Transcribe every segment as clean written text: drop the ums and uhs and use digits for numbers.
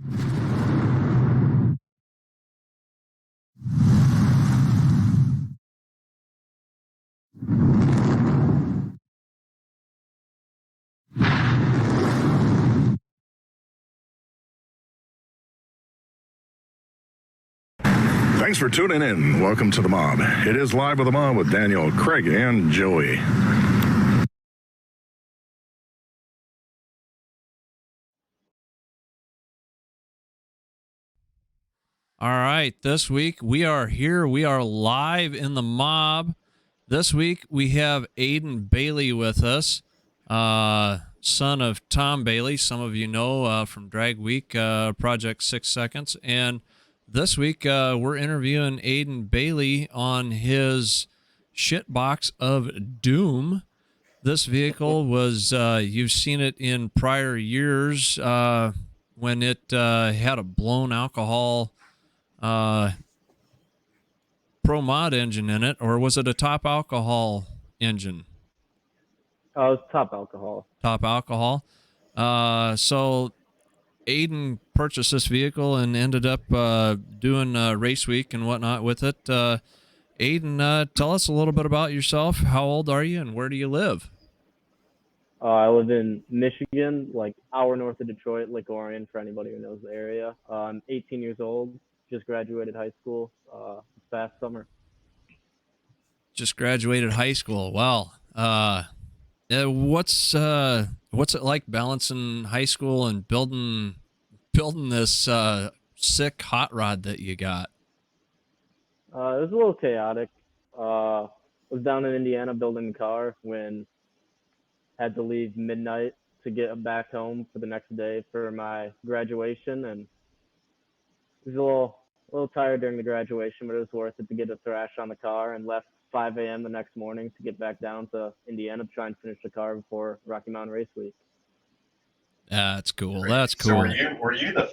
Thanks for tuning in. Welcome to The Mob. It is Live with The Mob with Daniel, Craig, and Joey. All right, this week we are here. We are live in The Mob. This week we have Aydan Bailey with us, son of Tom Bailey. Some of you know from Drag Week, Project 6 Seconds. And this week we're interviewing Aydan Bailey on his Shitbox of Doom. This vehicle was, you've seen it in prior years when it had a blown alcohol Pro Mod engine in it, or was it a top alcohol engine? Oh, it was top alcohol. Top alcohol. So Aiden purchased this vehicle and ended up doing race week and whatnot with it. Aiden, tell us a little bit about yourself. How old are you and where do you live? I live in Michigan, like hour north of Detroit, Lake Orion, for anybody who knows the area. I'm 18 years old, just graduated high school this past summer. Just graduated high school. Wow. What's it like balancing high school and building this sick hot rod that you got? It was a little chaotic. Was down in Indiana building the car when had to leave midnight to get back home for the next day for my graduation, and it was a little tired during the graduation, but it was worth it to get a thrash on the car, and left 5 a.m. the next morning to get back down to Indiana to try and finish the car before Rocky Mountain Race Week. That's cool. That's cool. So were you the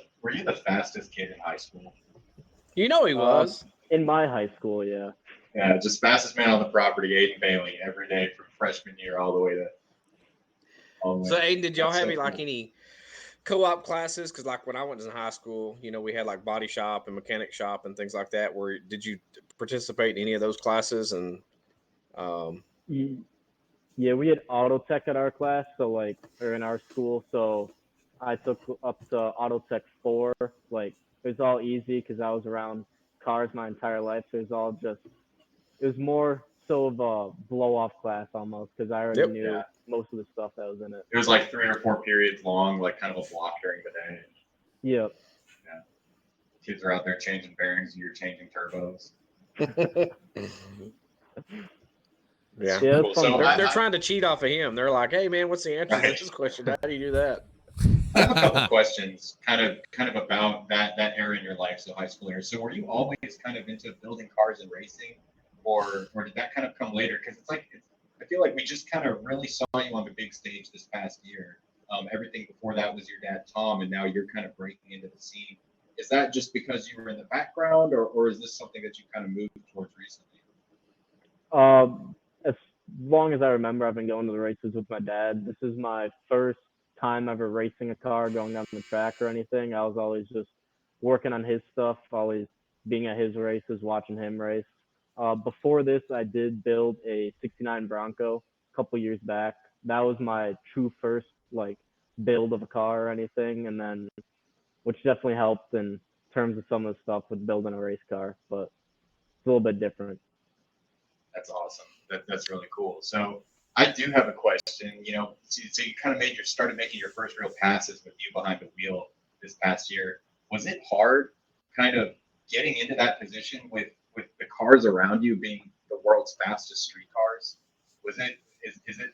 fastest kid in high school? You know he was. In my high school, yeah. Yeah, just fastest man on the property, Aydan Bailey, every day from freshman year all the way to. So Aiden, did y'all have any co-op classes? Because like when I went to high school, we had like body shop and mechanic shop and things like that. Did you participate in any of those classes? And yeah, we had auto tech at our class, or in our school. So I took up to auto tech 4. Like it was all easy because I was around cars my entire life. So it was more so of a blow off class almost because I already knew most of the stuff that was in it. It was like 3 or 4 periods long, like kind of a block during the day. Yep. Yeah. Kids are out there changing bearings, and you're changing turbos. Yeah. Cool. So they're trying to cheat off of him. They're like, "Hey, man, what's the answer to this question? How do you do that?" I have a couple questions, kind of about that era in your life, so high school era. So were you always kind of into building cars and racing, or did that kind of come later? Because I feel like we just kind of really saw you on the big stage this past year. Everything before that was your dad, Tom, and now you're kind of breaking into the scene. Is that just because you were in the background, or is this something that you kind of moved towards recently? As long as I remember, I've been going to the races with my dad. This is my first time ever racing a car, going down the track or anything. I was always just working on his stuff, always being at his races, watching him race. Before this, I did build a 69 Bronco a couple years back. That was my true first build of a car or anything, and then which definitely helped in terms of some of the stuff with building a race car, but it's a little bit different. That's awesome. That's really cool. So I do have a question. So you kind of started making your first real passes with you behind the wheel this past year. Was it hard, kind of getting into that position with the cars around you being the world's fastest street cars? Is it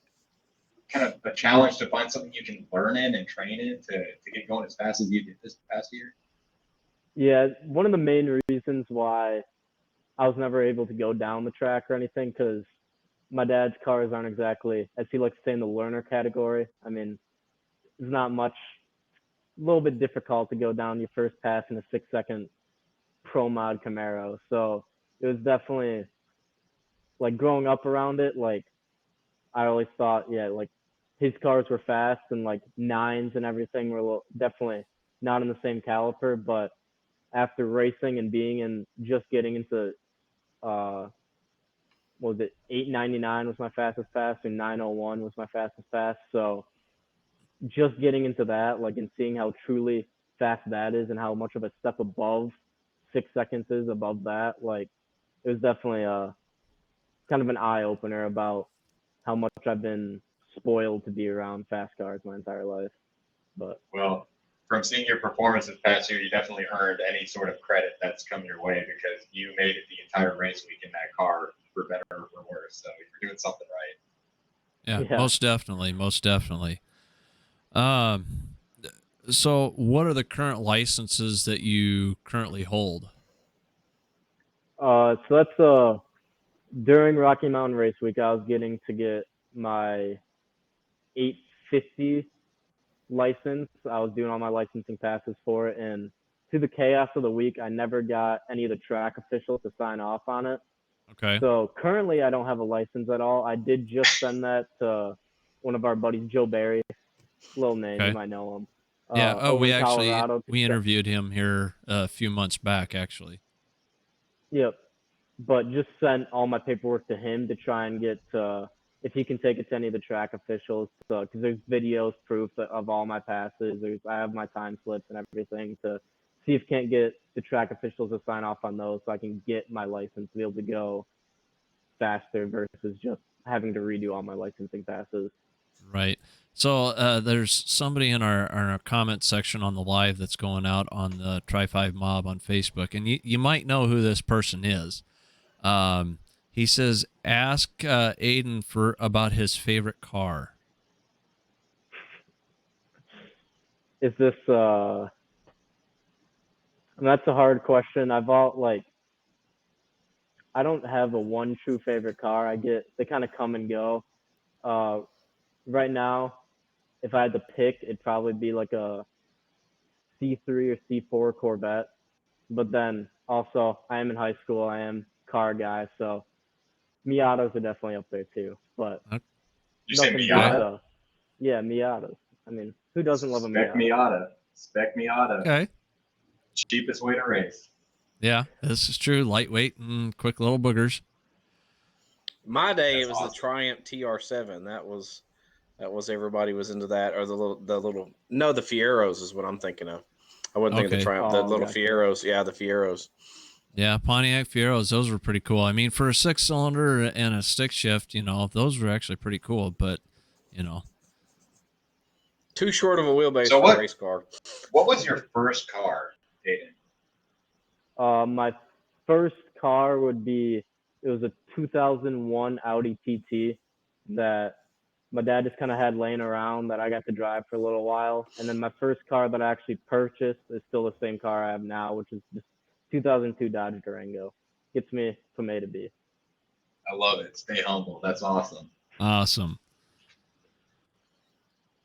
kind of a challenge to find something you can learn in and train in to get going as fast as you did this past year? Yeah, one of the main reasons why I was never able to go down the track or anything, because my dad's cars aren't exactly, as he likes to say, in the learner category. I mean, there's not much, a little bit difficult to go down your first pass in a 6-second Pro Mod Camaro. So it was definitely, growing up around it, I always thought, his cars were fast, and 9s and everything were definitely not in the same caliper, but after racing and being in, just getting into, what was it, 899 was my fastest pass, and 901 was my fastest pass. So just getting into that, like, and seeing how truly fast that is and how much of a step above 6 seconds is above that, like, it was definitely a kind of an eye opener about how much I've been spoiled to be around fast cars my entire life. But Well, from seeing your performance this past year, you definitely earned any sort of credit that's come your way because you made it the entire race week in that car, for better or for worse. So you're doing something right. Yeah, most definitely, most definitely. So what are the current licenses that you currently hold? so that's during Rocky Mountain Race Week, I was getting to get my 850 license. I was doing all my licensing passes for it, and through the chaos of the week, I never got any of the track officials to sign off on it. Okay. So currently, I don't have a license at all. I did just send that to one of our buddies, Joe Barry, little name, you might know him. Yeah. Oh, we actually Colorado. we interviewed him here a few months back, actually. Yep. But just sent all my paperwork to him to try and get if he can take it to any of the track officials, because there's videos, proof of all my passes. I have my time slips and everything to see if can't get the track officials to sign off on those, so I can get my license to be able to go faster versus just having to redo all my licensing passes. Right. So there's somebody in our comment section on the live that's going out on the Tri-5 Mob on Facebook, and you might know who this person is. He says, ask Aiden about his favorite car. Is this and that's a hard question. I don't have a one true favorite car. They kind of come and go. Right now, if I had to pick, it'd probably be like a C3 or C4 Corvette. But then also, I am in high school. I am car guy, so Miatas are definitely up there too. But you say Miata? Yeah, Miatas. I mean, who doesn't love a Miata? Spec Miata. Okay. Cheapest way to race. Yeah, this is true. Lightweight and quick little boogers. My day, it was awesome. The Triumph TR7. That was everybody was into that, or the Fieros is what I'm thinking of. I wasn't thinking the Triumph, the little Fieros. Yeah, the Fieros. Yeah, Pontiac Fieros, those were pretty cool. I mean, for a 6-cylinder and a stick shift, those were actually pretty cool, but, too short of a wheelbase for a race car. What was your first car, Aiden? My first car would be, it was a 2001 Audi TT that my dad just kind of had laying around that I got to drive for a little while. And then my first car that I actually purchased is still the same car I have now, which is just 2002 Dodge Durango. Gets me from A to B. I love it. Stay humble. That's awesome. Awesome.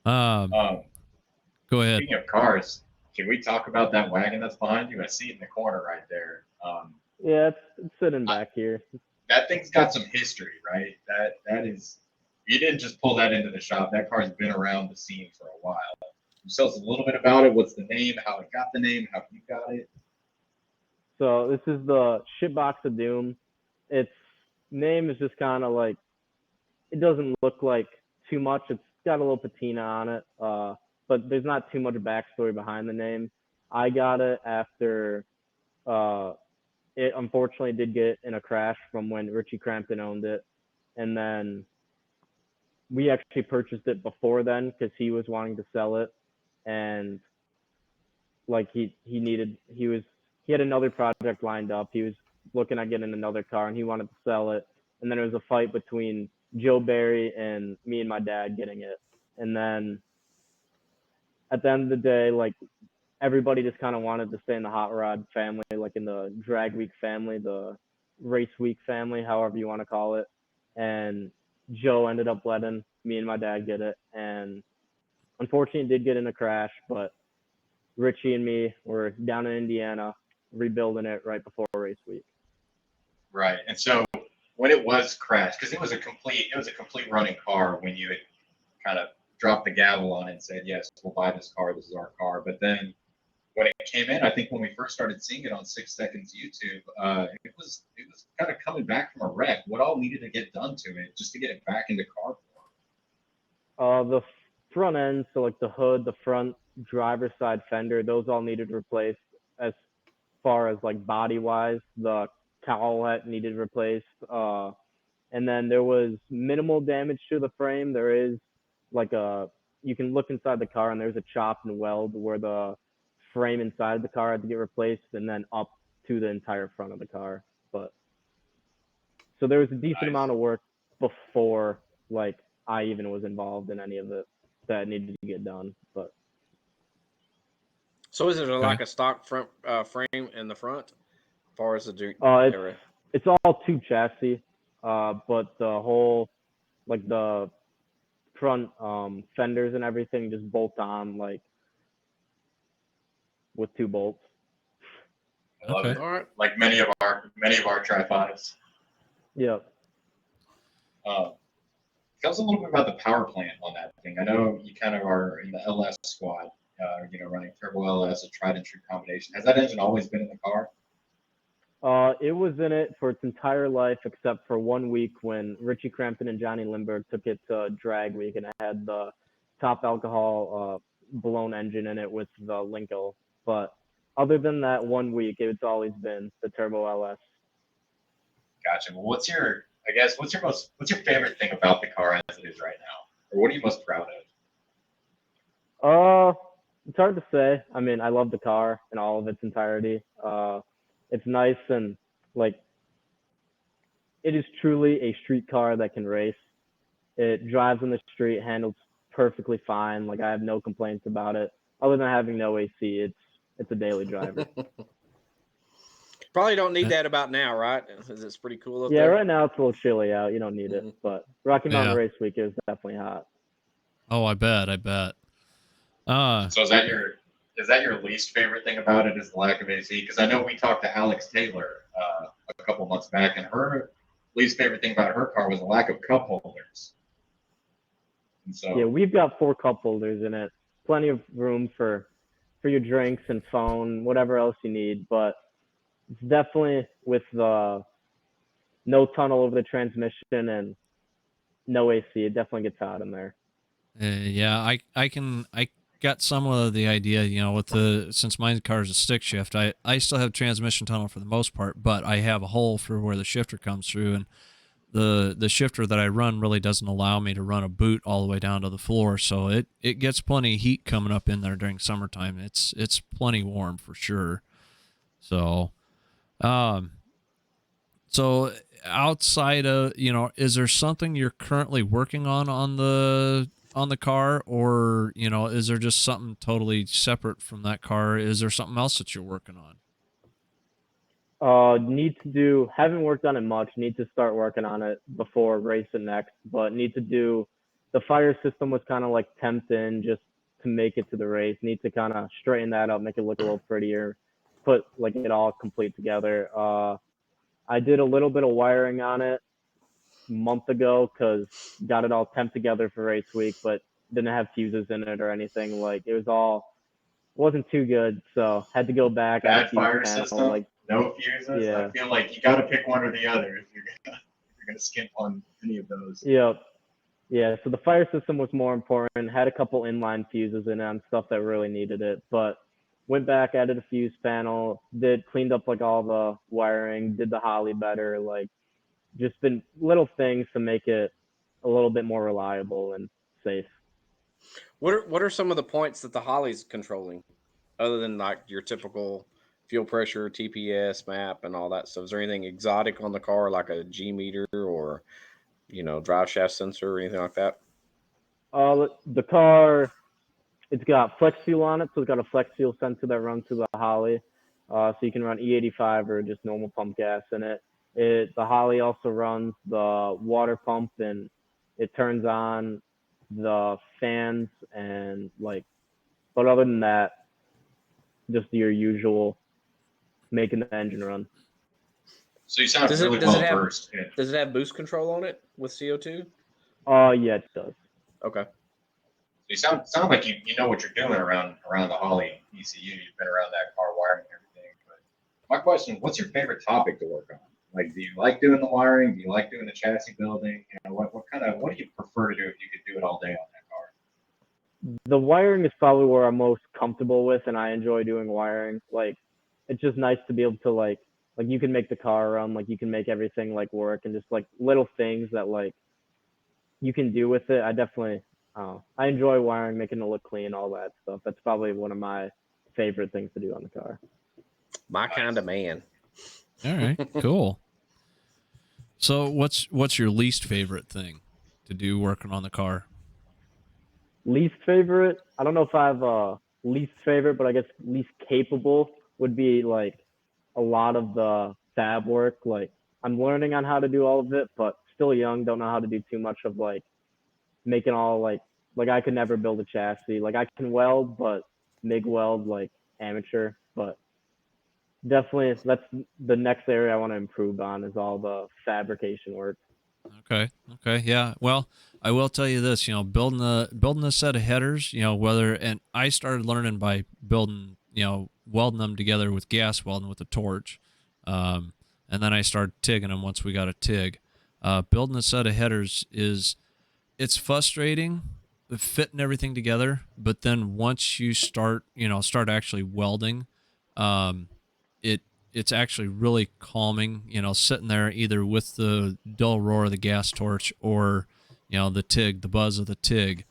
Go ahead. Speaking of cars, can we talk about that wagon that's behind you? I see it in the corner right there. Yeah, it's sitting back here. That thing's got some history, right? That is, you didn't just pull that into the shop. That car's been around the scene for a while. Can you tell us a little bit about it? What's the name? How it got the name? How you got it? So this is the Shitbox of Doom. Its name is just kind of like, it doesn't look like too much. It's got a little patina on it, but there's not too much backstory behind the name. I got it after it unfortunately did get in a crash from when Richie Crampton owned it. And then we actually purchased it before then because he was wanting to sell it. And like he had another project lined up. He was looking at getting another car and he wanted to sell it. And then there was a fight between Joe Barry and me and my dad getting it. And then at the end of the day, like, everybody just kind of wanted to stay in the hot rod family, like in the drag week family, the race week family, however you want to call it. And Joe ended up letting me and my dad get it. And unfortunately, it did get in a crash, but Richie and me were down in Indiana rebuilding it right before race week. Right. And so when it was crashed, because it was a complete running car when you had kind of dropped the gavel on it and said, yes, we'll buy this car. This is our car. But then when it came in, I think when we first started seeing it on 6 Seconds YouTube, it was kind of coming back from a wreck. What all needed to get done to it just to get it back into car form? The front end, so like the hood, the front driver's side fender, those all needed replaced. As far as like body wise, the cowlet needed replaced. And then there was minimal damage to the frame. There is like you can look inside the car and there's a chop and weld where the frame inside the car had to get replaced, and then up to the entire front of the car. But so there was a decent amount of work before like I even was involved in any of it that needed to get done. But so is it like a stock front frame in the front, as far as the it's all tube chassis, but the whole like the front fenders and everything just bolt on like with 2 bolts. I love it. All right. Like many of our tri-5s. Yep. Tell us a little bit about the power plant on that thing. I know you kind of are in the LS squad, running turbo LS, a tried and true combination. Has that engine always been in the car? It was in it for its entire life, except for 1 week when Richie Crampton and Johnny Lindbergh took it to drag week, and it had the top alcohol blown engine in it with the Linko. But other than that 1 week, it's always been the turbo LS. Gotcha. Well, what's your favorite thing about the car as it is right now, or what are you most proud of? It's hard to say. I mean, I love the car in all of its entirety. It's nice and like it is truly a street car that can race. It drives in the street, handles perfectly fine. Like I have no complaints about it, other than having no AC. It's a daily driver. Probably don't need that about now, right? It's pretty cool up yeah, there. right now it's a little chilly out. You don't need it, but Rocky Mountain Race Week is definitely hot. Oh, I bet. So is that your least favorite thing about it, is the lack of AC? Because I know we talked to Alex Taylor a couple months back, and her least favorite thing about her car was the lack of cup holders. And so yeah, we've got 4 cup holders in it, plenty of room for your drinks and phone, whatever else you need. But it's definitely with the no tunnel over the transmission and no AC, it definitely gets hot in there. Yeah, I got some of the idea, since my car is a stick shift, I still have transmission tunnel for the most part, but I have a hole for where the shifter comes through, and the shifter that I run really doesn't allow me to run a boot all the way down to the floor, so it gets plenty of heat coming up in there during summertime. It's plenty warm for sure. So so outside of, is there something you're currently working on the car, or, is there just something totally separate from that car? Is there something else that you're working on? Haven't worked on it much. Need to start working on it before racing next, but need to do, the fire system was kind of like tempting just to make it to the race. Need to kind of straighten that up, make it look a little prettier, put like it all complete together. I did a little bit of wiring on it a month ago because got it all temped together for race week, but didn't have fuses in it or anything. Like it wasn't too good, so had to go back. Bad fire system, no fuses. Yeah. I feel like you got to pick one or the other if you're gonna skimp on any of those. Yep. Yeah. So the fire system was more important. Had a couple inline fuses in it on stuff that really needed it, but went back, added a fuse panel, cleaned up like all the wiring, did the Holly better, like just been little things to make it a little bit more reliable and safe. What are some of the points that the Holly's controlling, other than like your typical fuel pressure, TPS, map, and all that stuff? Is there anything exotic on the car, like a G meter or drive shaft sensor or anything like that? The car, it's got flex fuel on it, so it's got a flex fuel sensor that runs through the Holly, so you can run E85 or just normal pump gas in it. The Holly also runs the water pump, and it turns on the fans and but other than that, just your usual making the engine run. So you sound really well versed. Does it have boost control on it with CO2? Yeah, it does. Okay. You sound like you know what you're doing around the Holly ECU. You've been around that car wiring and everything. But my question: what's your favorite topic to work on? Like, do you like doing the wiring? Do you like doing the chassis building? You know, what do you prefer to do if you could do it all day on that car? The wiring is probably where I'm most comfortable with, and I enjoy doing wiring. Like, it's just nice to be able to like you can make the car run, like you can make everything like work, and just like little things that like you can do with it. I enjoy wiring, making it look clean, all that stuff. That's probably one of my favorite things to do on the car. My kind of man. All right, cool. So what's your least favorite thing to do working on the car? Least favorite? I don't know if I have a least favorite, but I guess least capable would be like a lot of the fab work. Like, I'm learning on how to do all of it, but still young, don't know how to do too much of like making all like I could never build a chassis. Like, I can weld, but MIG weld like amateur. But definitely that's the next area I want to improve on, is all the fabrication work. Okay. Yeah. Well, I will tell you this, building a set of headers, and I started learning by building, welding them together with gas welding with a torch. And then I started TIGging them once we got a TIG. Building a set of headers it's frustrating fitting everything together, but then once you start actually welding, it's actually really calming, sitting there either with the dull roar of the gas torch or, the TIG, the buzz of the TIG.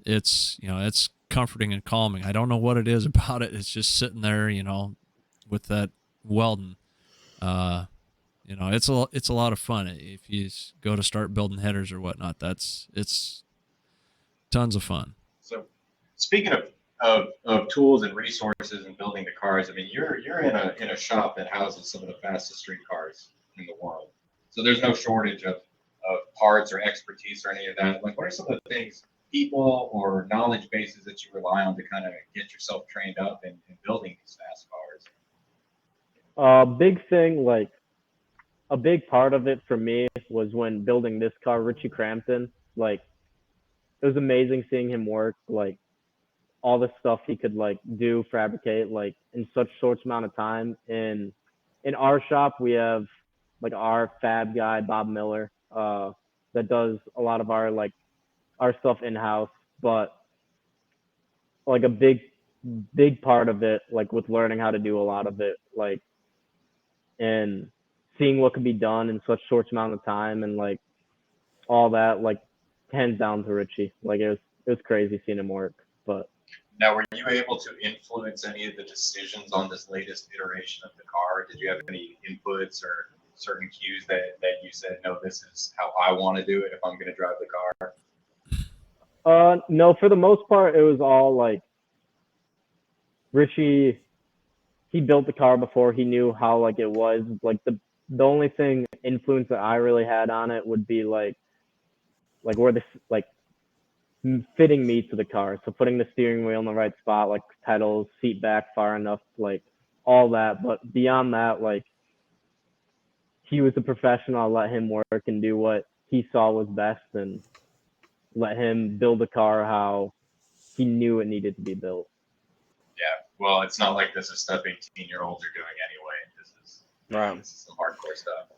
It's comforting and calming. I don't know what it is about it. It's just sitting there, with that welding. It's a lot of fun. If you go to start building headers or whatnot, it's tons of fun. So, speaking of tools and resources and building the cars, I mean, you're in a shop that houses some of the fastest street cars in the world. So there's no shortage of parts or expertise or any of that. Like, what are some of the things, people or knowledge bases that you rely on to kind of get yourself trained up in building these fast cars? Big thing, like a big part of it for me was when building this car, Richie Crampton. Like, it was amazing seeing him work, like all the stuff he could like do, fabricate, like in such short amount of time. In our shop, we have like our fab guy, Bob Miller, that does a lot of our stuff in house. But like a big part of it, like with learning how to do a lot of it, like, and seeing what could be done in such short amount of time, and like all that, like hands down to Richie. Like, it was crazy seeing him work. But now, were you able to influence any of the decisions on this latest iteration of the car? Did you have any inputs or certain cues that you said, no, this is how I want to do it if I'm going to drive the car? No, for the most part, it was all like Richie. He built the car before. He knew how like it was. Like, the only thing influence that I really had on it would be like where this like fitting me to the car. So putting the steering wheel in the right spot, like pedals, seat back far enough, like all that. But beyond that, like, he was a professional. I let him work and do what he saw was best, and let him build the car how he knew it needed to be built. Yeah, well, it's not like this is stuff 18-year-olds are doing anyway. This is some hardcore stuff.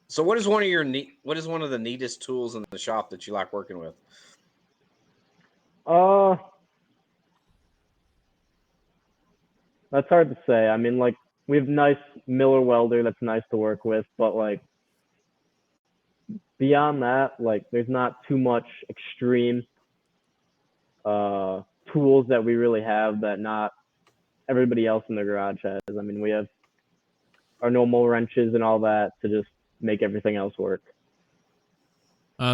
So what is one of the neatest tools in the shop that you like working with? That's hard to say. I mean, like, we have nice Miller welder that's nice to work with, but like beyond that, like, there's not too much extreme tools that we really have that not everybody else in the garage has. I mean, we have our normal wrenches and all that to just make everything else work.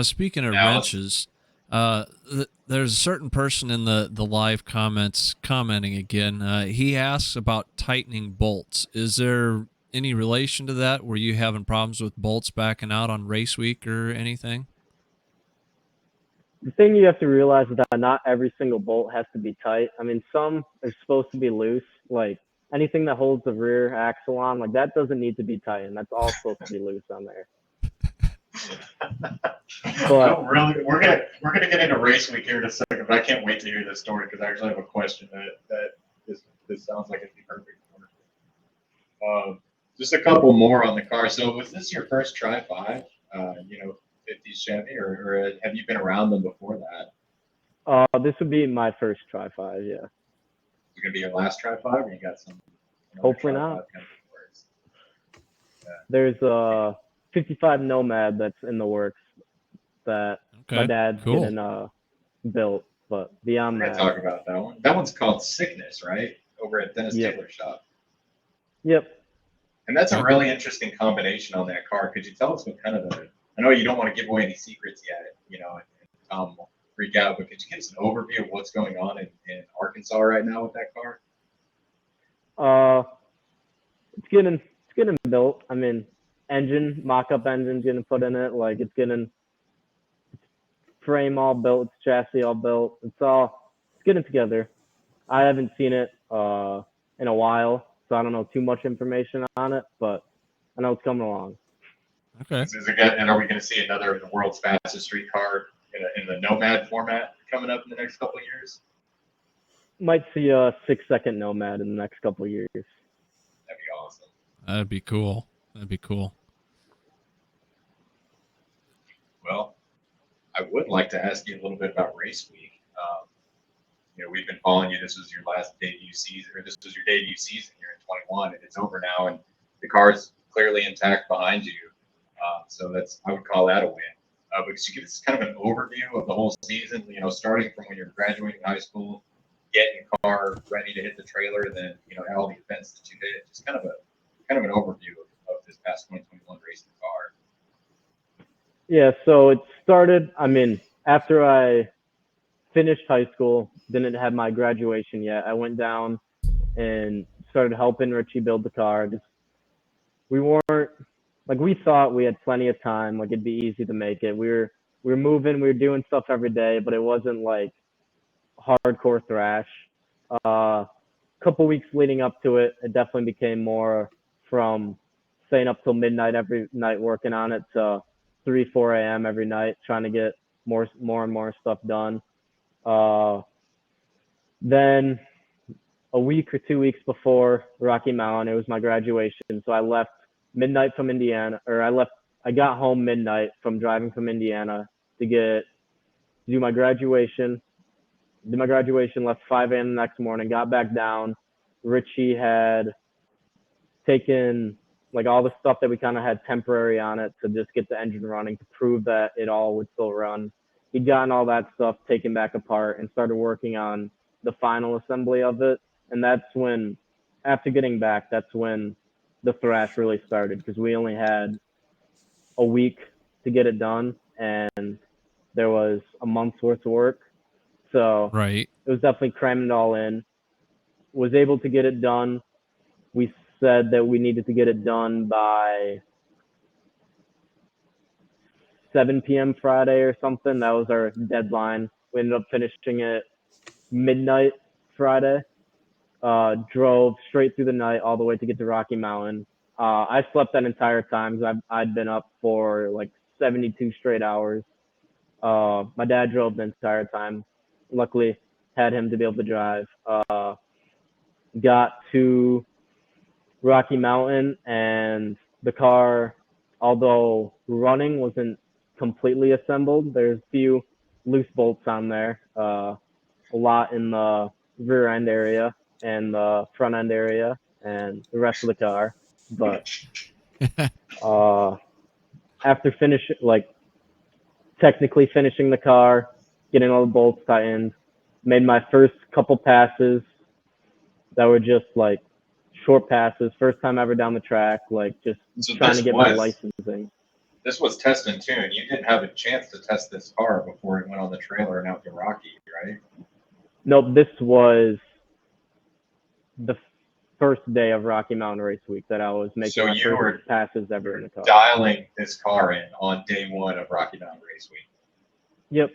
Speaking of wrenches, there's a certain person in the live comments commenting again. He asks about tightening bolts. Is there any relation to that? Were you having problems with bolts backing out on race week or anything? The thing you have to realize is that not every single bolt has to be tight. I mean, some are supposed to be loose. Like, anything that holds the rear axle on, like, that doesn't need to be tightened. That's all supposed to be loose on there. But really, we're gonna get into race week here in a second, but I can't wait to hear this story because I actually have a question that This sounds like it'd be perfect for it. Just a couple more on the car. So was this your first Tri-5, 50s Chevy, or have you been around them before that? This would be my first Tri-5, yeah. Is it going to be your last Tri-5, or you got some? Hopefully not. There's a 55 Nomad that's in the works that my dad's getting built, but beyond that. Talk about that one. That one's called Sickness, right? Over at Dennis Taylor's shop. Yep. And that's a really interesting combination on that car. Could you tell us what kind of I know you don't want to give away any secrets yet, and Tom will freak out, but could you give us an overview of what's going on in Arkansas right now with that car? It's getting built. I mean, mock-up engine's getting put in it. Like, it's getting frame all built, it's chassis all built. It's getting together. I haven't seen it in a while, so I don't know too much information on it, but I know it's coming along. Okay. And are we going to see another of the world's fastest street car in the Nomad format coming up in the next couple of years? Might see a 6-second Nomad in the next couple of years. That'd be awesome. That'd be cool. That'd be cool. Well, I would like to ask you a little bit about race week. We've been following you. This was your last debut season, or this was your debut season here in 21, and it's over now, and the car's clearly intact behind you. So I would call that a win. But could you give us kind of an overview of the whole season? Starting from when you're graduating high school, getting the car ready to hit the trailer, and then all the events that you did. Just kind of an overview of this past 2021 racing car. Yeah. So it started. I mean, after I finished high school, didn't have my graduation yet. I went down and started helping Richie build the car. We weren't like, we thought we had plenty of time, like it'd be easy to make it. We were moving, we were doing stuff every day, but it wasn't like hardcore thrash. Couple weeks leading up to it, it definitely became more from staying up till midnight every night working on it to 3-4 a.m. every night, trying to get more and more stuff done. Then a week or 2 weeks before Rocky Mountain, it was my graduation. So I left midnight from Indiana, I got home midnight from driving from Indiana to do my graduation. Did my graduation, left 5 a.m. the next morning, got back down. Richie had taken like all the stuff that we kind of had temporary on it to just get the engine running, to prove that it all would still run. He'd gotten all that stuff taken back apart and started working on the final assembly of it. And that's when, after getting back, that's when the thrash really started, because we only had a week to get it done and there was a month's worth of work. So right. It was definitely cramming it all in. Was able to get it done. We said that we needed to get it done by 7 p.m. Friday or something. That was our deadline. We ended up finishing it midnight Friday. Drove straight through the night all the way to get to Rocky Mountain. I slept that entire time because I'd been up for like 72 straight hours. My dad drove the entire time. Luckily, had him to be able to drive. Got to Rocky Mountain, and the car, although running, wasn't completely assembled. There's a few loose bolts on there, a lot in the rear end area and the front end area and the rest of the car. But after technically finishing the car, getting all the bolts tightened, made my first couple passes that were just like short passes, first time ever down the track, like just trying to get my licensing. This was test and tune. You didn't have a chance to test this car before it went on the trailer and out to Rocky, right? Nope, this was the first day of Rocky Mountain Race Week that I was making my first passes ever in the car. Dialing this car in on day one of Rocky Mountain Race Week. Yep.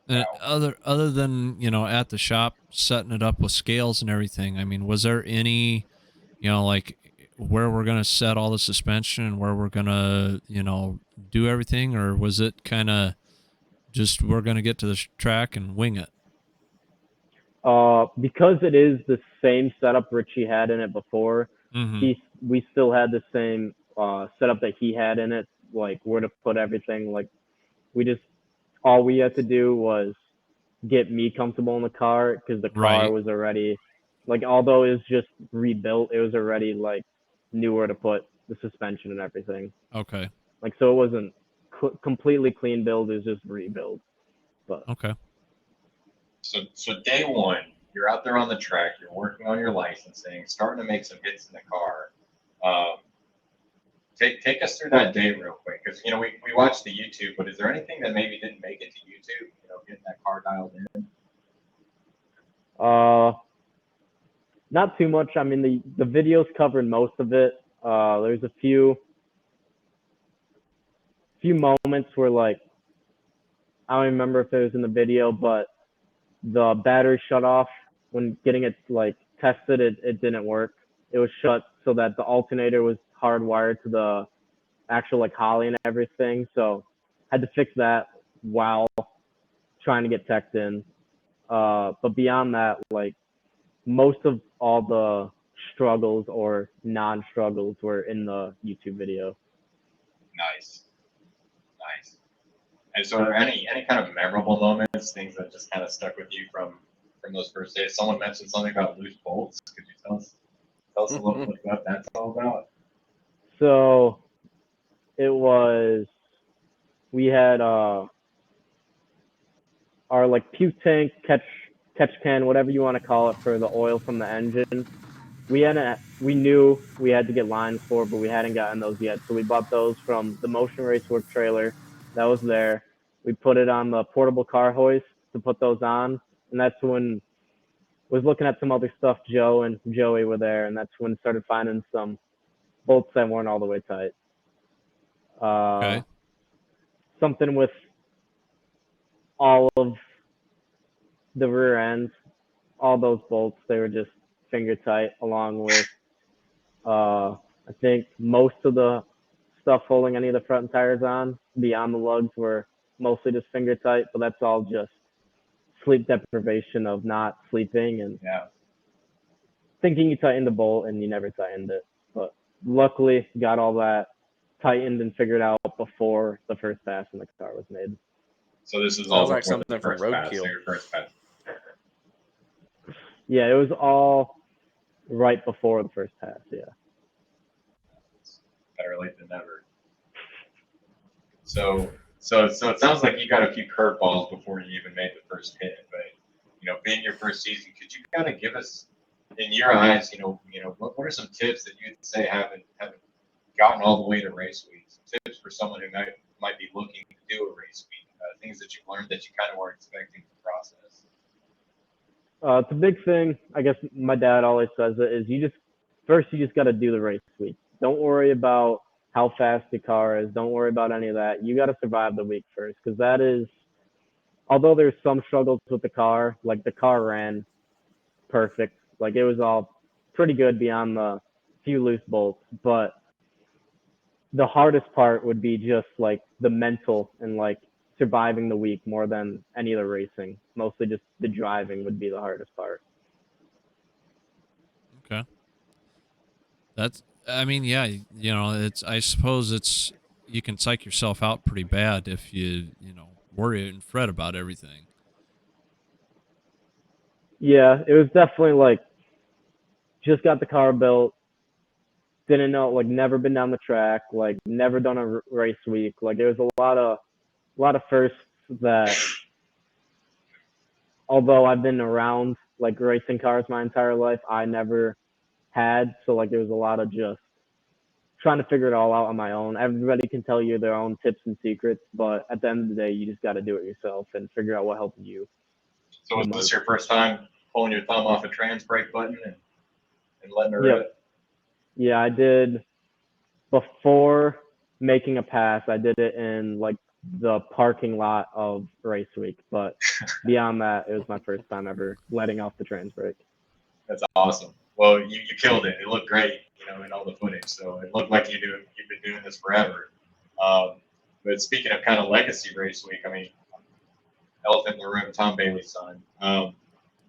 And other than, at the shop setting it up with scales and everything, I mean, was there any, like where we're going to set all the suspension and where we're going to, do everything? Or was it kind of just we're going to get to the track and wing it? Because it is the same setup Richie had in it before, Mm-hmm. we still had the same setup that he had in it, like where to put everything. Like we just all we had to do was get me comfortable in the car because the car Right. was already like although it was just rebuilt, it was already like knew where to put the suspension and everything. Okay. Like so it wasn't completely clean build, it was just rebuild. But Okay. So day one, you're out there on the track, you're working on your licensing, starting to make some hits in the car. Um, take us through that day real quick, because we watched the YouTube, but is there anything that maybe didn't make it to YouTube? Getting that car dialed in. not too much. I mean the videos covered most of it. There's a few moments where like I don't remember if it was in the video, but the battery shut off when getting it like tested. It didn't work. It was shut so that the alternator was hardwired to the actual like Holly and everything. So had to fix that while trying to get teched in. But beyond that, like most of all the struggles or non-struggles were in the YouTube video. Nice, nice. And so, are there any kind of memorable moments, things that just kind of stuck with you from those first days? Someone mentioned something about loose bolts. Could you tell us a little bit what that's all about? So it was we had our like puke tank catch can, whatever you want to call it, for the oil from the engine. We knew we had to get lines for, but we hadn't gotten those yet. So we bought those from the Motion Racework trailer that was there. We put it on the portable car hoist to put those on, and that's when was looking at some other stuff. Joe and Joey were there, and that's when started finding some bolts that weren't all the way tight. Okay. Something with all of the rear ends, all those bolts, they were just finger tight, along with I think most of the stuff holding any of the front tires on beyond the lugs were mostly just finger tight, but that's all just sleep deprivation of not sleeping and Yeah. thinking you tightened the bolt and you never tightened it. But luckily got all that tightened and figured out before the first pass in the car was made. So this is all Sounds like before the something from first pass. Roadkill. So your first pass. Yeah, it was all right before the first pass, yeah. Better late than never. So it sounds like you got a few curveballs before you even made the first hit. But being your first season, could you kind of give us, in your eyes, what are some tips that you'd say haven't gotten all the way to race week? Some tips for someone who might be looking to do a race week. Things that you've learned that you kind of weren't expecting in the process. It's a big thing. I guess my dad always says it is you just got to do the race week. Don't worry about how fast the car is. Don't worry about any of that. You got to survive the week first, because that is, although there's some struggles with the car, like the car ran perfect. Like it was all pretty good beyond the few loose bolts. But the hardest part would be just like the mental and like surviving the week more than any of the racing. Mostly just the driving would be the hardest part. Okay. I mean, yeah, I suppose you can psych yourself out pretty bad if you worry and fret about everything. Yeah, it was definitely like just got the car built, didn't know, like never been down the track, like never done a race week. Like it was a lot of firsts that, although I've been around like racing cars my entire life, I never had. So like it was a lot of just trying to figure it all out on my own. Everybody can tell you their own tips and secrets, but at the end of the day, you just got to do it yourself and figure out what helped you. So was this your first time pulling your thumb off a trans brake button and letting her Yep. rip? Yeah, I did. Before making a pass, I did it in like the parking lot of race week. But beyond that, it was my first time ever letting off the trans brake. That's awesome. Well, you killed it. It looked great, in all the footage. So it looked like you've been doing this forever. But speaking of kind of legacy race week, I mean, elephant in the room, Tom Bailey's son.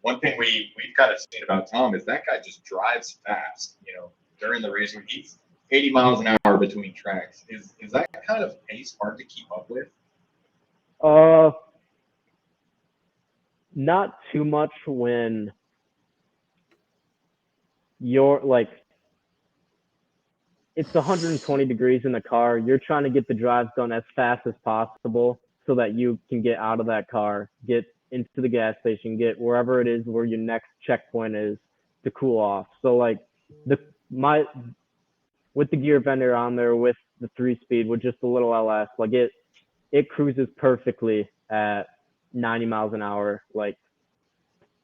one thing we've kind of seen about Tom is that guy just drives fast. During the race, he's 80 miles an hour between tracks. Is that kind of pace hard to keep up with? Not too much when you're like, it's 120 degrees in the car. You're trying to get the drives done as fast as possible so that you can get out of that car, get into the gas station, get wherever it is where your next checkpoint is to cool off. So like with the gear bender on there, with the 3-speed, with just a little LS, like it cruises perfectly at 90 miles an hour, like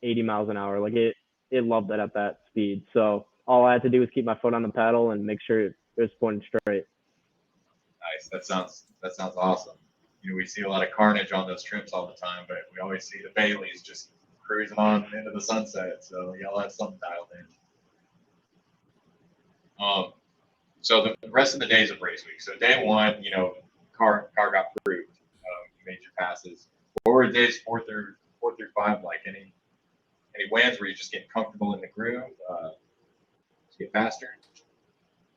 80 miles an hour. Like it loved it at that speed. So all I had to do was keep my foot on the pedal and make sure it was pointing straight. Nice. That sounds awesome. We see a lot of carnage on those trips all the time, but we always see the Baileys just cruising on into the sunset. So y'all have something dialed in. So the rest of the days of race week. So day one, car got approved. You made your passes. What were days 4 through 5 like? Any wins where you just getting comfortable in the groove? Just get faster?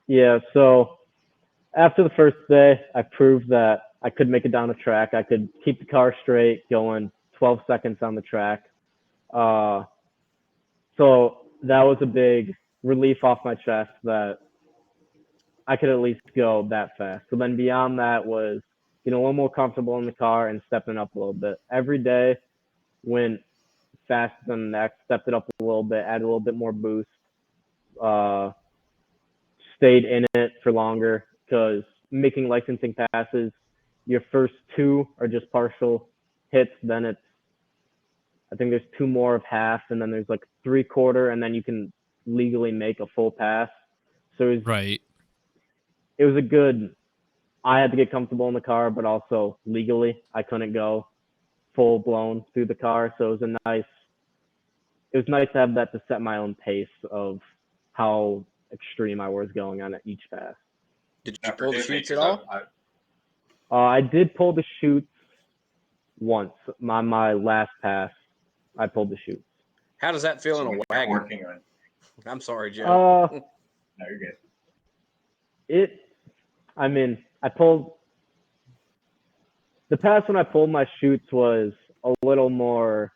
Yeah. So after the first day, I proved that I could make it down the track. I could keep the car straight, going 12 seconds on the track. So that was a big relief off my chest that I could at least go that fast. So then beyond that was getting a little more comfortable in the car and stepping up a little bit. Every day went faster than the next, stepped it up a little bit, added a little bit more boost, stayed in it for longer, because making licensing passes, your first 2 are just partial hits. Then I think there's 2 more of half, and then there's like 3/4, and then you can legally make a full pass. So it was a good, I had to get comfortable in the car, but also legally I couldn't go full blown through the car. So it was nice to have that to set my own pace of how extreme I was going on at each pass. Did you pull the chutes at all? I did pull the chutes once. On my last pass, I pulled the chutes. How does that feel in a wagon? Working on. I'm sorry, Joe. No, you're good. I pulled the pass when I pulled my chutes was a little more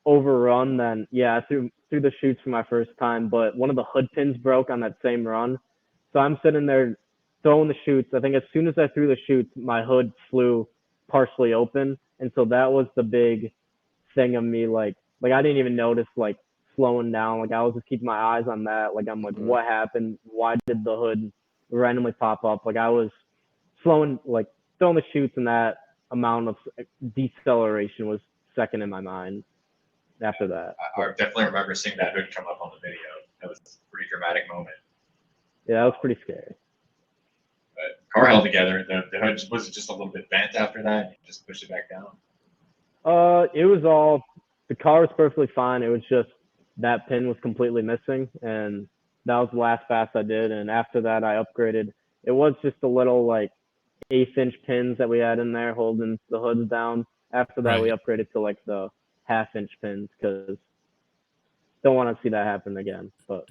overrun than, I threw the chutes for my first time, but one of the hood pins broke on that same run. So I'm sitting there throwing the chutes. I think as soon as I threw the chutes, my hood flew partially open. And so that was the big thing of me, like I didn't even notice like slowing down. Like I was just keeping my eyes on that. Like I'm like, what happened? Why did the hood randomly pop up? Like I was slowing, like throwing the chutes, and that amount of deceleration was second in my mind after that. I definitely remember seeing that hood come up on the video. That was a pretty dramatic moment. Yeah, that was pretty scary. But car held together. The hood was just a little bit bent after that. You just pushed it back down. It was all, the car was perfectly fine. It was just that pin was completely missing, and that was the last pass I did. And after that, I upgraded. It was just a little like 1/8-inch pins that we had in there holding the hoods down. After that, we upgraded to like the 1/2-inch pins, because don't want to see that happen again. But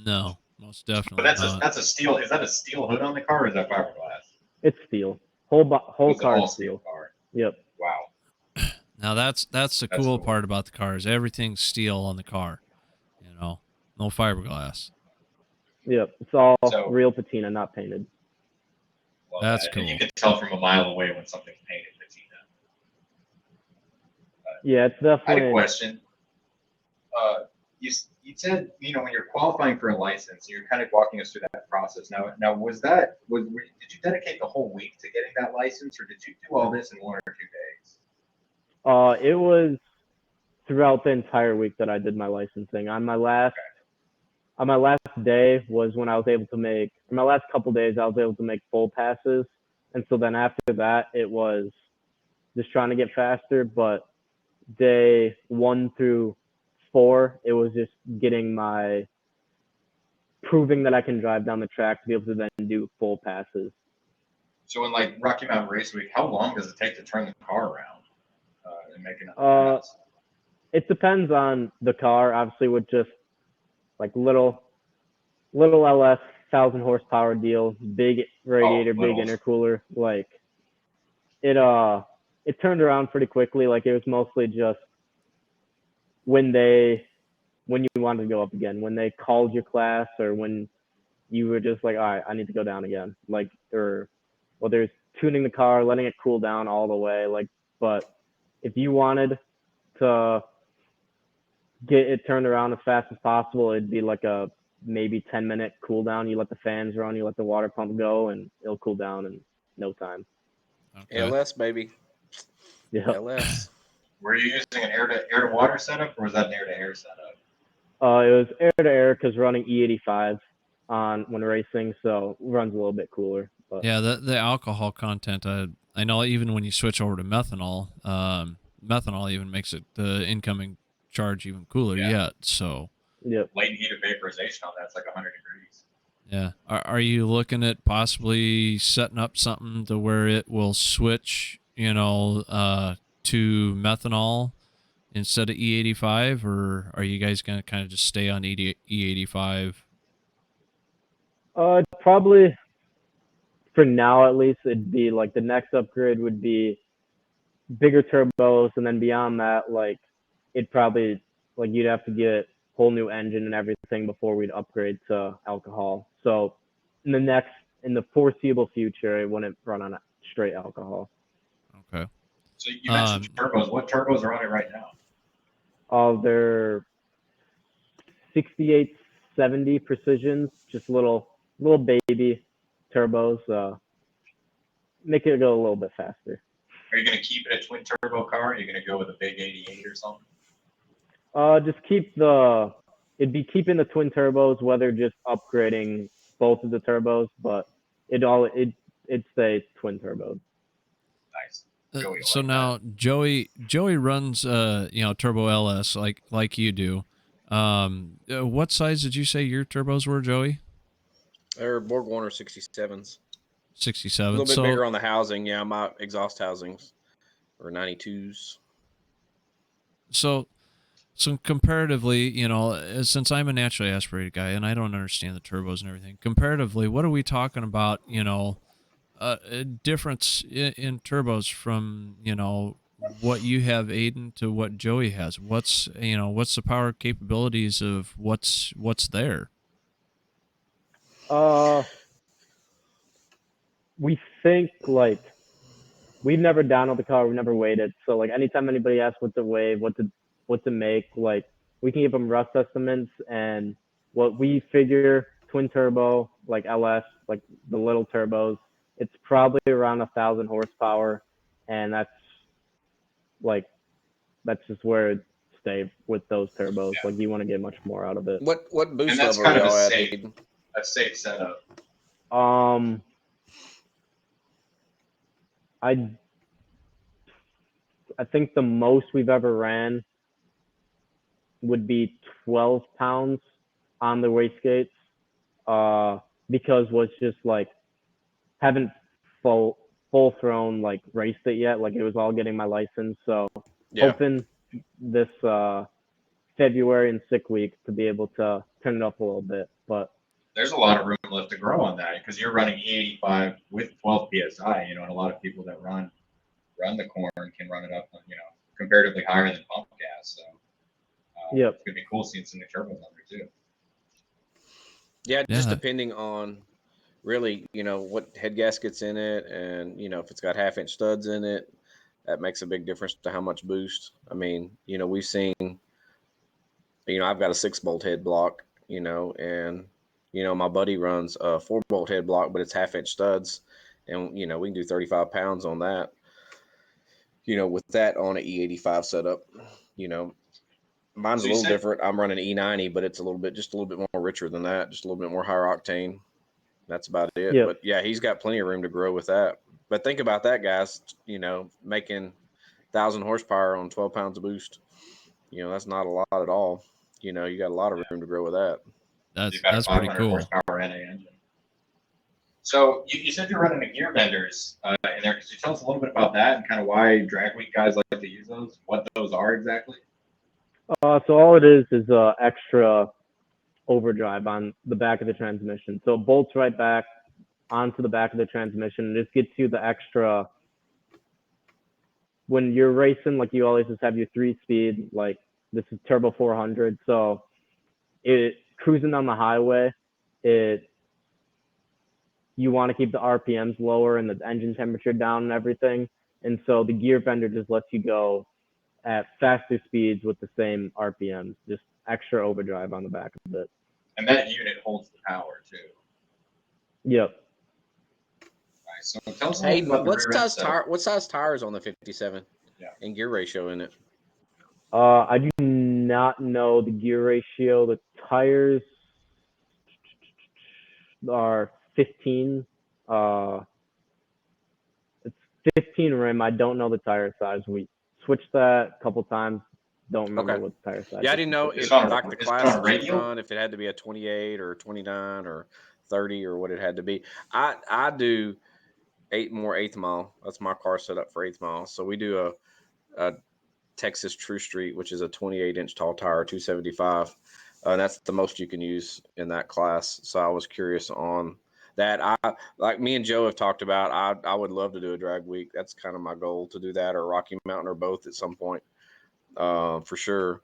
no, most definitely. But that's a steel. Is that a steel hood on the car, or is that fiberglass? It's steel. Whole car is steel car. Yep. Wow. Now that's the cool part about the car is everything's steel on the car. No fiberglass. Yep, it's all real patina, not painted. Well, that's cool. And you can tell from a mile away when something's painted patina. Yeah, it's definitely. I had a question. You said when you're qualifying for a license, you're kind of walking us through that process. Now did you dedicate the whole week to getting that license, or did you do all this in 1 or 2 days? It was throughout the entire week that I did my licensing. On my last day was when I was able to make, in my last couple days, I was able to make full passes. And so then after that, it was just trying to get faster. But day 1 through 4, it was just proving that I can drive down the track to be able to then do full passes. So in like Rocky Mountain Race Week, how long does it take to turn the car around and make enough pass? it depends on the car. Obviously, with just like little LS 1,000 horsepower deal, big radiator, big littles. intercooler, like it turned around pretty quickly. Like it was mostly just when you wanted to go up again, when they called your class, or when you were just like, all right, I need to go down again. Like, or whether it's tuning the car, letting it cool down all the way. Like, but if you wanted to get it turned around as fast as possible, it'd be like a maybe 10-minute cool down. You let the fans run, you let the water pump go, and it'll cool down in no time. Okay. LS baby. Yeah. LS. Were you using an air to water setup, or was that an air to air setup? It was air to air because running E85 on when racing, so runs a little bit cooler. But Yeah, the alcohol content. I know even when you switch over to methanol, methanol even makes it the incoming charge even cooler. Yeah. Yet, so yep. Latent heat of vaporization on that's like 100 degrees. yeah. Are you looking at possibly setting up something to where it will switch, to methanol instead of E85, or are you guys gonna kind of just stay on E85? Probably for now at least, it'd be like the next upgrade would be bigger turbos, and then beyond that, like it probably like you'd have to get whole new engine and everything before we'd upgrade to alcohol. So in the foreseeable future, it wouldn't run on straight alcohol. Okay. So you mentioned turbos. What turbos are on it right now? They're 6870 precisions, just little baby turbos. Make it go a little bit faster. Are you going to keep it a twin turbo car? Or are you going to go with a big 88 or something? Just it'd be keeping the twin turbos, whether just upgrading both of the turbos, but it'd stay twin turbos. Nice. So now Joey runs turbo LS like you do. What size did you say your turbos were, Joey? They're Borg Warner 67s. 67. A little bit bigger on the housing. Yeah, my exhaust housings are 92s. So comparatively, since I'm a naturally aspirated guy and I don't understand the turbos and everything, comparatively, what are we talking about? A difference in turbos from what you have, Aiden, to what Joey has. What's the power capabilities of what's there? We think like we've never downloaded the car, we've never weighed it. So like anytime anybody asks what to weigh, what to make, like we can give them rough estimates, and what we figure twin turbo, like LS, like the little turbos, it's probably around 1,000 horsepower, and that's just where it stay with those turbos. Yeah. Like you want to get much more out of it. What boost and that's level kind are of y'all at? a safe setup. I think the most we've ever ran would be 12 pounds on the wastegates, because was just like haven't full thrown like raced it yet. Like it was all getting my license, so hoping this February and sick week to be able to turn it up a little bit. But there's a lot of room left to grow on that because you're running E85 with 12 psi. And a lot of people that run the corn can run it up, comparatively higher than pump gas. So it's gonna be cool seeing some new turbos on there too. Yeah, just depending on really, what head gasket's in it, and if it's got 1/2-inch studs in it, that makes a big difference to how much boost. I mean, we've seen, I've got a 6-bolt head block, and my buddy runs a 4-bolt head block, but it's 1/2-inch studs, and we can do 35 pounds on that. With that on an E85 setup, mine's a little different. I'm running E90, but it's just a little bit more richer than that, just a little bit more higher octane. That's about it. Yep. But yeah, he's got plenty of room to grow with that. But think about that, guys, making 1,000 horsepower on 12 pounds of boost. That's not a lot at all. You got a lot of room to grow with that. That's pretty cool. Horsepower NA engine. So you said you're running the gear benders in there. Could you tell us a little bit about that and kind of why drag week guys like to use those? What those are exactly? So all it is extra overdrive on the back of the transmission. So it bolts right back onto the back of the transmission. It just gets you the extra. When you're racing, like you always just have your 3-speed, like this is turbo 400. So it cruising on the highway, you want to keep the RPMs lower and the engine temperature down and everything. And so the gear bender just lets you go at faster speeds with the same RPMs, just extra overdrive on the back of it. And that unit holds the power too. Yep. Right. So tell us Hey, about the what rear size end tire? setup. What size tires on the 57? Yeah. And gear ratio in it? I do not know the gear ratio. The tires are 15. It's 15 rim. I don't know the tire size. We switched that a couple times. Don't remember Okay. what the tire size. Yeah, I didn't know if on a- like the is it on class a that you radial? run, if it had to be a 28 or 29 or 30 or what it had to be. I do 8th mile. That's my car set up for 8th mile. So we do a Texas True Street, which is a 28-inch tall tire, 275. And that's the most you can use in that class. So I was curious on that. Like me and Joe have talked about, I would love to do a drag week. That's kind of my goal, to do that, or Rocky Mountain, or both at some point, for sure.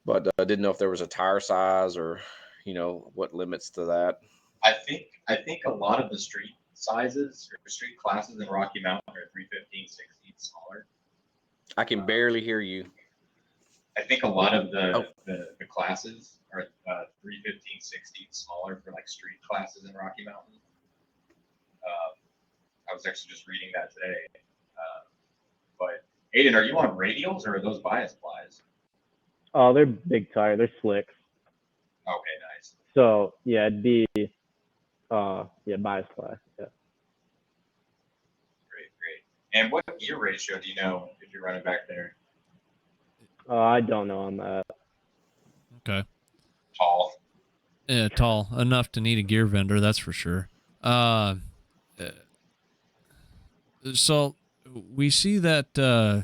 But I didn't know if there was a tire size, or what limits to that. I think a lot of the street sizes or street classes in Rocky Mountain are 315, 16 smaller. I can barely hear you. I think a lot of the classes are 315, 16 smaller for like street classes in Rocky Mountain. I was actually just reading that today. But Aiden, are you on radials or are those bias plies? Oh, they're big tire. They're slicks. Okay, nice. So yeah, it'd be bias ply. Yeah. Great. And what gear ratio do you know if you're running back there? I don't know on that. Okay. Tall. Yeah, tall enough to need a gear vendor, that's for sure. So we see that,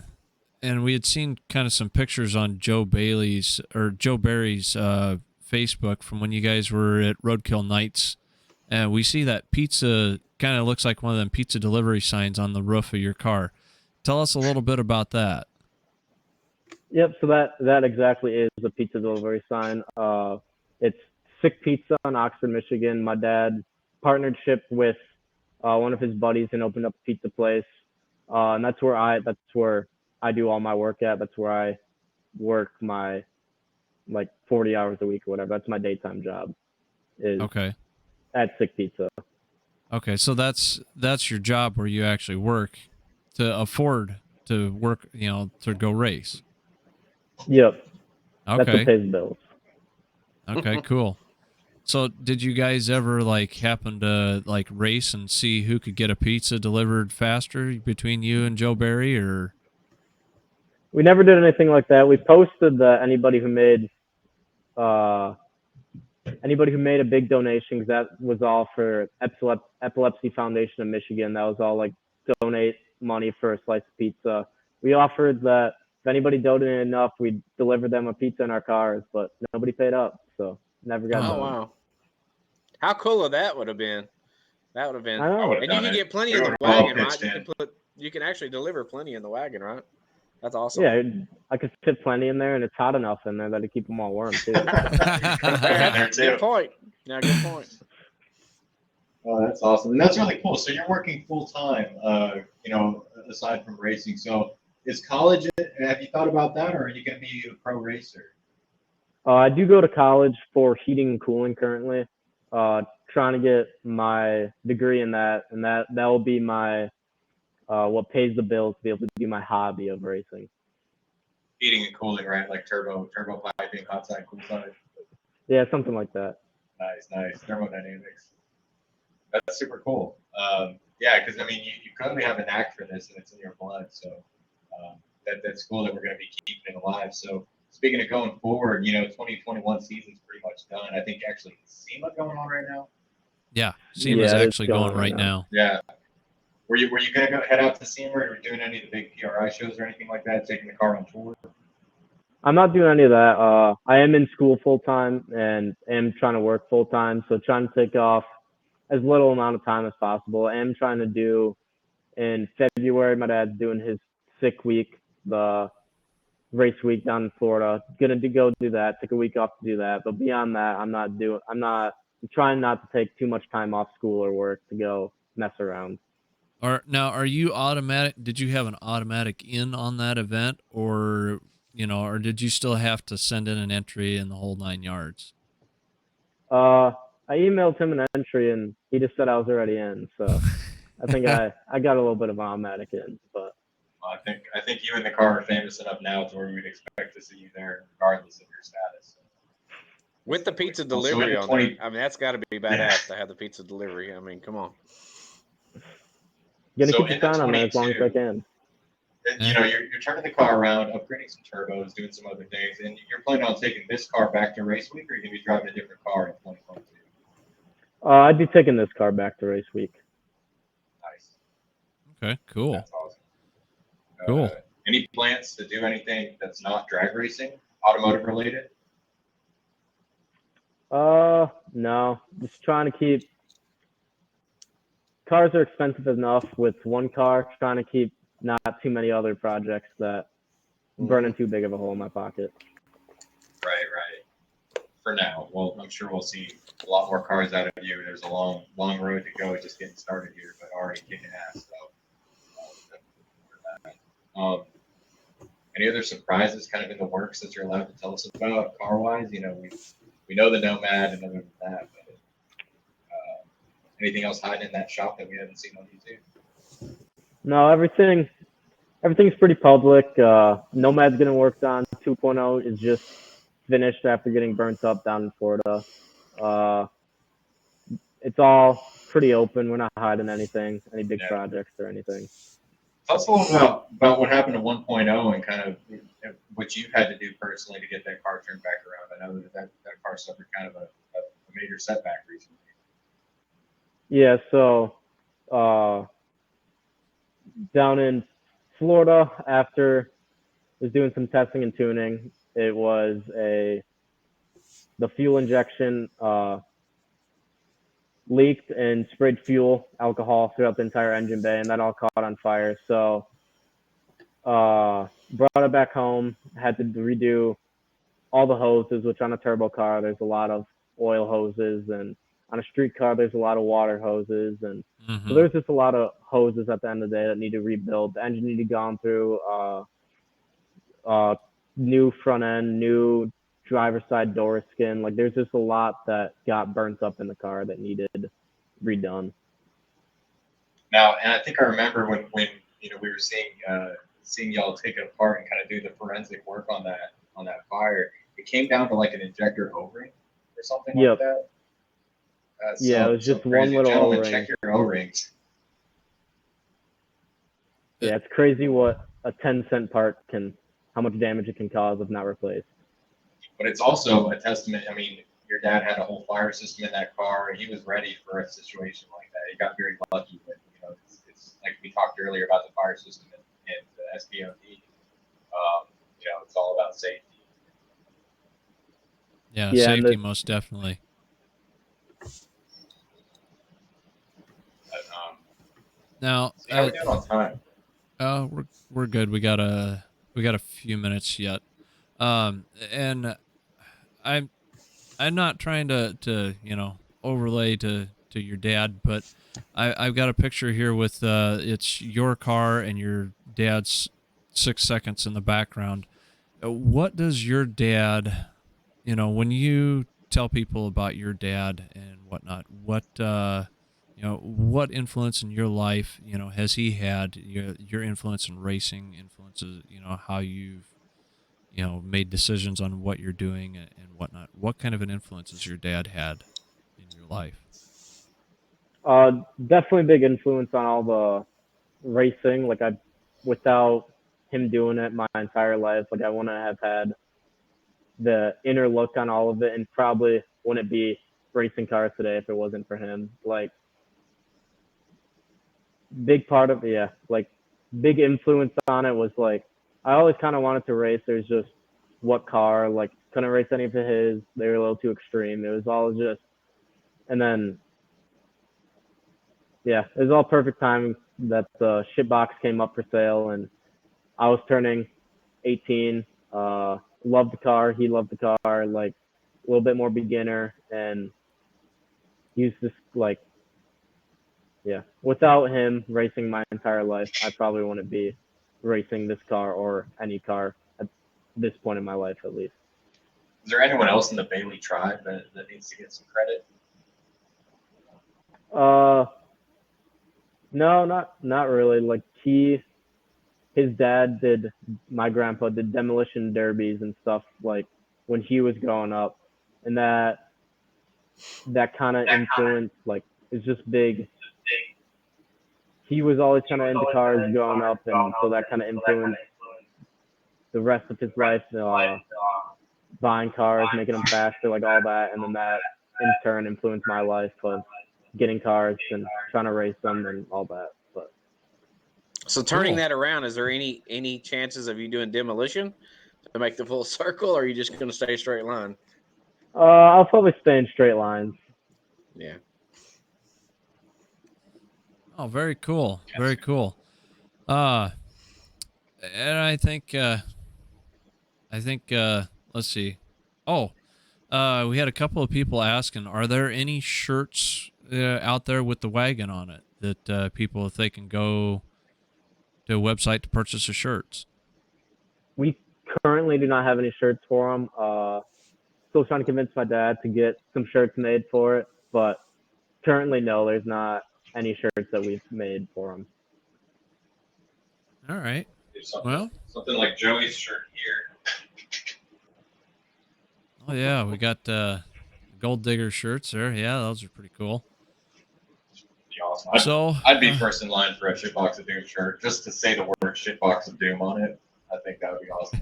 and we had seen kind of some pictures on Joe Barry's Facebook from when you guys were at Roadkill Nights, and we see that pizza kind of looks like one of them pizza delivery signs on the roof of your car. Tell us a little bit about that. Yep. So that exactly is a pizza delivery sign. It's Sick Pizza in Oxford, Michigan. My dad partnership with one of his buddies and opened up a pizza place, and that's where I do all my work at. That's where I work my 40 hours a week or whatever. That's my daytime job. Is Okay. At Sick Pizza. Okay, so that's your job where you actually work to afford to work, to go race. Yep. Okay. That's what pays the bills. Okay, cool. So did you guys ever happen to race and see who could get a pizza delivered faster between you and Joe Barry, or? We never did anything like that. We posted that anybody who made a big donation, because that was all for Epilepsy Foundation of Michigan. That was all donate money for a slice of pizza. We offered that if anybody donated enough, we'd deliver them a pizza in our cars, but nobody paid up, so never got done. Oh, wow. How cool of that would have been. That would have been. I know. And you can get plenty in the wagon, right? You can actually deliver plenty in the wagon, right? That's awesome. Yeah, I could fit plenty in there, and it's hot enough in there that it keep them all warm, too. Good point. Yeah, good point. Oh, that's awesome. And that's really cool. So you're working full time, aside from racing. So is college, have you thought about that, or are you going to be a pro racer? I do go to college for heating and cooling currently, trying to get my degree in that, and that will be my what pays the bills to be able to do my hobby of racing. Heating and cooling, right? Like turbo piping, hot side, cool side. Yeah, something like that. Nice. Thermodynamics. That's super cool. Yeah, because you clearly have a knack for this, and it's in your blood. So that's cool that we're going to be keeping it alive. So speaking of going forward, 2021 season's pretty much done. I think actually SEMA going on right now. Yeah, SEMA's actually going right now. Yeah. Were you going to head out to SEMA, or were you doing any of the big PRI shows or anything like that, taking the car on tour? I'm not doing any of that. I am in school full time and am trying to work full time, so trying to take off as little amount of time as possible. I am trying to do in February. My dad's doing his sick week, the race week down in Florida. Gonna go do that. Take a week off to do that. But beyond that, I'm not doing. I'm trying not to take too much time off school or work to go mess around. Are you automatic? Did you have an automatic in on that event, or or did you still have to send in an entry in the whole 9 yards? I emailed him an entry and he just said I was already in. So I think I got a little bit of automatic in, but. Well, I think you and the car are famous enough now to where we'd expect to see you there regardless of your status. With the pizza delivery on there, I mean, that's got to be badass to have the pizza delivery. I mean, come on. Gonna keep the sign on there as long as I can. You know, you're turning the car around, upgrading some turbos, doing some other things, and you're planning on taking this car back to race week, or you're gonna be driving a different car in 2022? I'd be taking this car back to race week. Nice. Okay, cool. That's awesome. Cool. Any plans to do anything that's not drag racing, automotive related? No. Just trying to keep. Cars are expensive enough with one car. Trying to keep not too many other projects that burning too big of a hole in my pocket. Right. For now. Well, I'm sure we'll see a lot more cars out of you. There's a long road to go just getting started here, but already kicking ass. So, any other surprises kind of in the works that you're allowed to tell us about car-wise? You know, we know the Nomad and other than that, but anything else hiding in that shop that we haven't seen on YouTube? No, everything's pretty public. Nomad's getting worked on. 2.0 is just finished after getting burnt up down in Florida. It's all pretty open. We're not hiding anything, any big projects or anything. Tell us a little about what happened to 1.0 and kind of what you had to do personally to get that car turned back around. I know that car suffered kind of a major setback recently. Yeah, so down in Florida, after was doing some testing and tuning, it was the fuel injection leaked and sprayed fuel alcohol throughout the entire engine bay, and that all caught on fire. So brought it back home, had to redo all the hoses, which on a turbo car there's a lot of oil hoses, and on a street car there's a lot of water hoses, and so there's just a lot of hoses at the end of the day that need to rebuild. The engine needed gone through new front end, new driver's side door skin. Like there's just a lot that got burnt up in the car that needed redone. Now, and I think I remember when we were seeing y'all take it apart and kind of do the forensic work on that fire. It came down to like an injector O-ring or something like that. Yeah, it was just one little O-ring. Check your O-rings. Yeah, it's crazy what a 10-cent part how much damage it can cause if not replaced. But it's also a testament. I mean, your dad had a whole fire system in that car. He was ready for a situation like that. He got very lucky. But it's like we talked earlier about the fire system and the SPOD. It's all about safety. Yeah, safety most definitely. Now, how are we doing on time? We're good. We got a few minutes yet. And I'm not trying to overlay to your dad, but I've got a picture here with it's your car and your dad's 6 seconds in the background. What does your dad, when you tell people about your dad and whatnot, what influence in your life, has he had? Your influence in racing, influences, how you've, made decisions on what you're doing and whatnot. What kind of an influence has your dad had in your life? Definitely big influence on all the racing. Like without him doing it my entire life, like I wouldn't have had the inner look on all of it, and probably wouldn't be racing cars today if it wasn't for him. Like big part of big influence on it was like I always kind of wanted to race. There's just what car. Like, couldn't race any of his. They were a little too extreme. It was all just, and then, yeah, it was all perfect timing that the Shitbox came up for sale, and I was turning 18. Loved the car. He loved the car. Like, a little bit more beginner, and he was just like, yeah. Without him racing my entire life, I probably wouldn't be racing this car or any car at this point in my life, at least. Is there anyone else in the Bailey tribe that needs to get some credit? No, not really. Like, his dad my grandpa did demolition derbies and stuff, like, when he was growing up, and that kind of influence, like, is just big. He was always kind of into cars growing up, and so that kind of influenced the rest of his life, buying cars, making them faster, like all that, and then that in turn influenced my life of getting cars and trying to race them and all that. But so turning that around, is there any chances of you doing demolition to make the full circle, or are you just going to stay straight line? I'll probably stay in straight lines. Yeah. Oh, very cool. Very cool. And I think let's see. Oh, we had a couple of people asking, are there any shirts out there with the wagon on it that people, if they can go to a website to purchase the shirts? We currently do not have any shirts for them. Still trying to convince my dad to get some shirts made for it, but currently, no, there's not any shirts that we've made for him. All right. Something like Joey's shirt here. Oh yeah, we got Gold Digger shirts there. Yeah, those are pretty cool. Be awesome. I'd be first in line for a Shitbox of Doom shirt, just to say the word Shitbox of Doom on it. I think that would be awesome.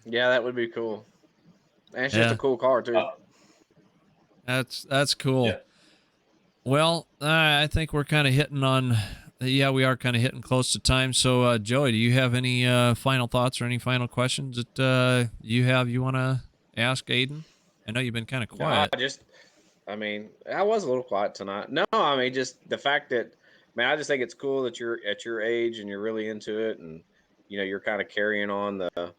Yeah, that would be cool. And it's just a cool car too. That's cool. Yeah. Well, I think we're kind of hitting on. Yeah, we are kind of hitting close to time. So, Joey, do you have any final thoughts or any final questions that you want to ask Aiden? I know you've been kind of quiet. No, I was a little quiet tonight. No, I mean, just the fact that, man, I just think it's cool that you're at your age and you're really into it, and you're kind of carrying on the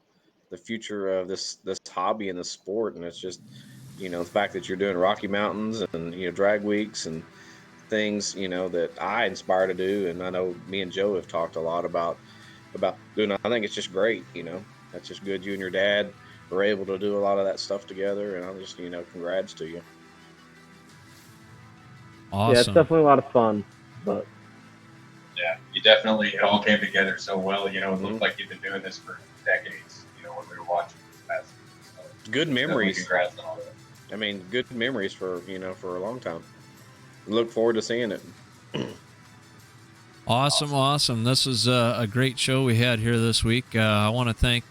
future of this hobby and the sport, and it's just, the fact that you're doing Rocky Mountains and drag weeks and things that I inspire to do, and I know me and Joe have talked a lot about doing. I think it's just great. That's just good. You and your dad were able to do a lot of that stuff together, and I'm just congrats to you. Awesome. Yeah, it's definitely a lot of fun. But yeah, it all came together so well. It looked like you've been doing this for decades. When we were watching this past season. So good memories. Congrats on all that. I mean, good memories for for a long time. Look forward to seeing it. Awesome. This is a great show we had here this week. I want to thank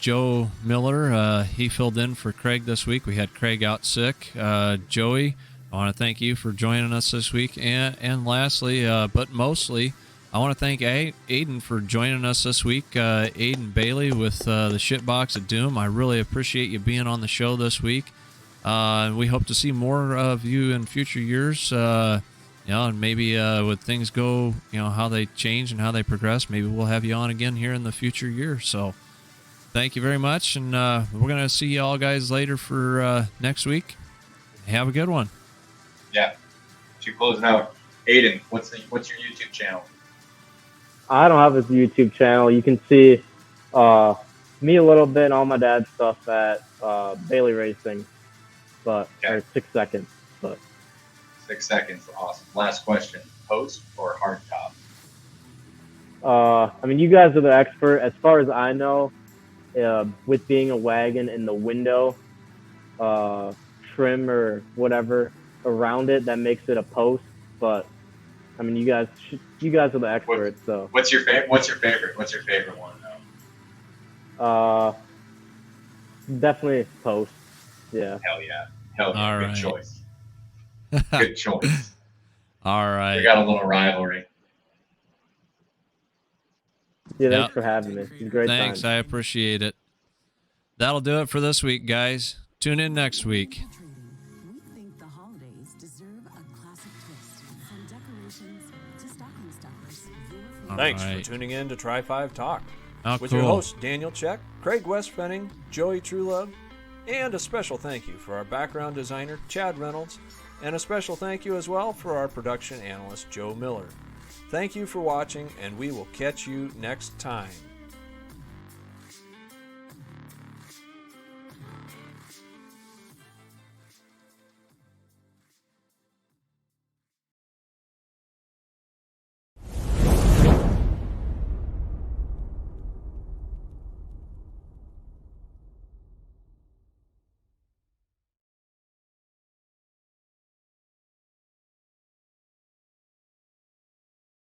Joe Miller. He filled in for Craig this week. We had Craig out sick. Joey, I want to thank you for joining us this week. And lastly, but mostly, I want to thank Aiden for joining us this week. Aydan Bailey with the Shitbox of Doom. I really appreciate you being on the show this week. We hope to see more of you in future years. And maybe when things go, how they change and how they progress, maybe we'll have you on again here in the future year. So thank you very much. And we're going to see you all guys later for next week. Have a good one. Yeah. To closing out, Aiden, what's your YouTube channel? I don't have a YouTube channel. You can see me a little bit, all my dad's stuff at Bailey Racing, or 6 seconds. But 6 seconds, awesome. Last question: post or hardtop? You guys are the expert. As far as I know, with being a wagon in the window, trim or whatever around it, that makes it a post. But you guys are the experts. So what's your favorite? What's your favorite one though? Definitely post. Yeah. Hell yeah. Good right. choice. Good choice. All right. We got a little rivalry. Yeah, thanks for having me. It's a great Thanks, time. I appreciate it. That'll do it for this week, guys. Tune in next week. We think the holidays deserve a classic twist. From decorations to stocking stuffers. Thanks right. for tuning in to Try 5 Talk. Oh, with cool. your hosts Daniel Check, Craig Westpenning, Joey Truelove, and a special thank you for our background designer Chad Reynolds, and a special thank you as well for our production analyst Joe Miller. Thank you for watching, and we will catch you next time.